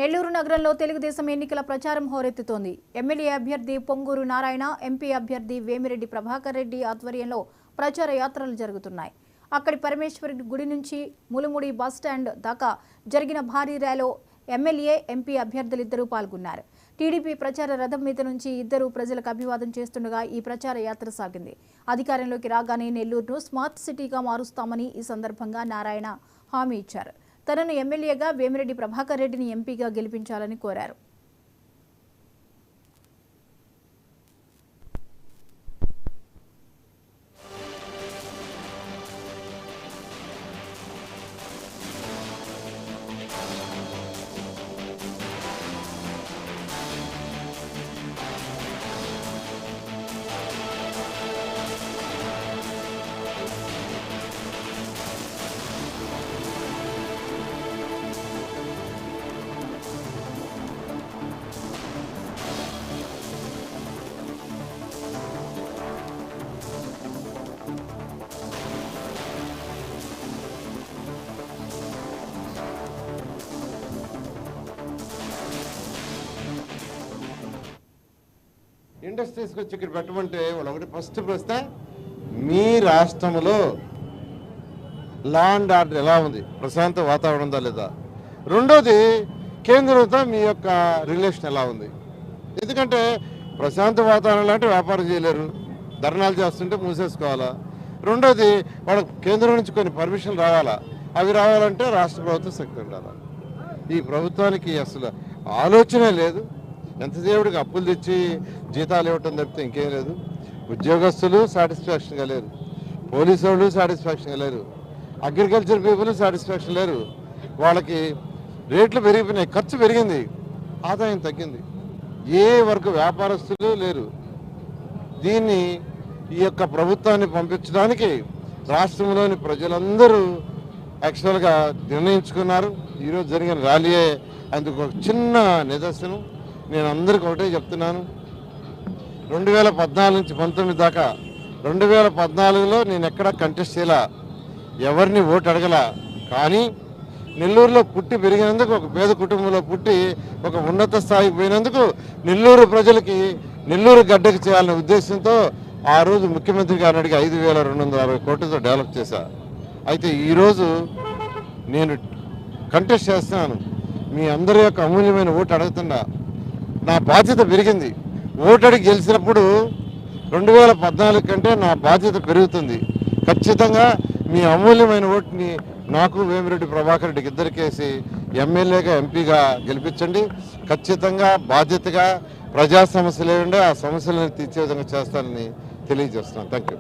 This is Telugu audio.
నెల్లూరు నగరంలో తెలుగుదేశం ఎన్నికల ప్రచారం హోరెత్తుతోంది. ఎమ్మెల్యే అభ్యర్థి పొంగూరు నారాయణ, ఎంపీ అభ్యర్థి వేమిరెడ్డి ప్రభాకర్ రెడ్డి ఆధ్వర్యంలో ప్రచార యాత్రలు జరుగుతున్నాయి. అక్కడి పరమేశ్వరి గుడి నుంచి ములుముడి బస్టాండ్ దాకా జరిగిన భారీ ర్యాలీలో ఎమ్మెల్యే, ఎంపీ అభ్యర్థులిద్దరూ పాల్గొన్నారు. టీడీపీ ప్రచార రథం మీద నుంచి ఇద్దరు ప్రజలకు అభివాదం చేస్తుండగా ఈ ప్రచార యాత్ర సాగింది. అధికారంలోకి రాగానే నెల్లూరును స్మార్ట్ సిటీగా మారుస్తామని ఈ సందర్భంగా నారాయణ హామీ ఇచ్చారు. తనను ఎమ్మెల్యేగా, వేమిరెడ్డి ప్రభాకర్ రెడ్డిని ఎంపీగా గెలిపించాలని కోరారు. ఇండస్ట్రీస్కి వచ్చి ఇక్కడ పెట్టమంటే వాళ్ళు ఒకటి ఫస్ట్ ప్రశ్న, మీ రాష్ట్రంలో లా అండ్ ఆర్డర్ ఎలా ఉంది, ప్రశాంత వాతావరణం ఉందా లేదా. రెండోది, కేంద్రంతో మీ యొక్క రిలేషన్ ఎలా ఉంది. ఎందుకంటే ప్రశాంత వాతావరణం లాంటి వ్యాపారం చేయలేరు, ధర్నాలు చేస్తుంటే మూసేసుకోవాలా. రెండోది, వాళ్ళకి కేంద్రం నుంచి కొన్ని పర్మిషన్లు రావాలా. అవి రావాలంటే రాష్ట్ర ప్రభుత్వం శక్తి ఉండాలి. ఈ ప్రభుత్వానికి అసలు ఆలోచనే లేదు. ఎంతసేపటికి అప్పులు తెచ్చి జీతాలు ఇవ్వటం తప్పితే ఇంకేం లేదు. ఉద్యోగస్తులు సాటిస్ఫాక్షన్గా లేరు, పోలీసు వాళ్ళు సాటిస్ఫాక్షన్గా లేరు, అగ్రికల్చర్ పీపుల్ సాటిస్ఫాక్షన్ లేరు. వాళ్ళకి రేట్లు పెరిగిపోయినాయి, ఖర్చు పెరిగింది, ఆదాయం తగ్గింది. ఏ వరకు వ్యాపారస్తులు లేరు. దీన్ని ఈ యొక్క ప్రభుత్వాన్ని పంపించడానికి రాష్ట్రంలోని ప్రజలందరూ యాక్చువల్గా నిర్ణయించుకున్నారు. ఈరోజు జరిగిన ర్యాలీయే అందుకు ఒక చిన్న నిదర్శనం. నేను అందరికీ ఒకటే చెప్తున్నాను, 2014 నుంచి 19 దాకా 2014లో నేను ఎక్కడా కంటెస్ట్ చేయాల, ఎవరిని ఓటు అడగల. కానీ నెల్లూరులో పుట్టి పెరిగినందుకు, ఒక పేద కుటుంబంలో పుట్టి ఒక ఉన్నత స్థాయికి పోయినందుకు నెల్లూరు ప్రజలకి నెల్లూరు గడ్డకి చేయాలనే ఉద్దేశంతో ఆ రోజు ముఖ్యమంత్రి గారిని అడిగి 5,260 కోట్లతో డెవలప్ చేశా. అయితే ఈరోజు నేను కంటెస్ట్ చేస్తున్నాను, మీ అందరి యొక్క అమూల్యమైన ఓటు అడుగుతున్నా. నా బాధ్యత పెరిగింది. ఓటు అడిగి గెలిచినప్పుడు 2014 కంటే నా బాధ్యత పెరుగుతుంది. ఖచ్చితంగా మీ అమూల్యమైన ఓటుని నాకు, వేమిరెడ్డి ప్రభాకర్ రెడ్డికి ఇద్దరికేసి ఎమ్మెల్యేగా, ఎంపీగా గెలిపించండి. ఖచ్చితంగా బాధ్యతగా ప్రజా సమస్యలు ఏముండే ఆ సమస్యలను తీర్చే విధంగా చేస్తానని తెలియజేస్తున్నాను. Thank you.